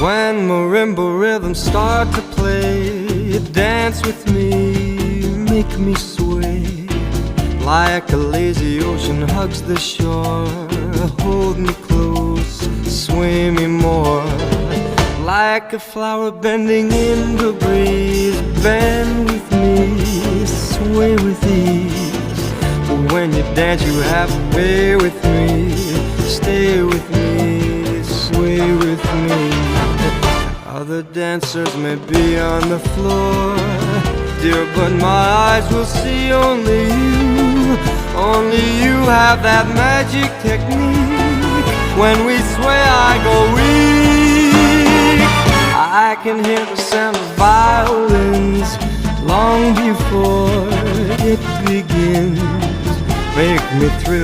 When marimba rhythms start to play, dance with me, make me sway. Like a lazy ocean hugs the shore, hold me close, sway me more. Like a flower bending in the breeze, bend with me, sway with ease. But when you dance you have to stay with me, stay with me, sway with me. Other dancers may be on the floor, dear, but my eyes will see only you. Only you have that magic technique. When we sway I go weak. I can hear the sound of violins long before it begins. Make me thrill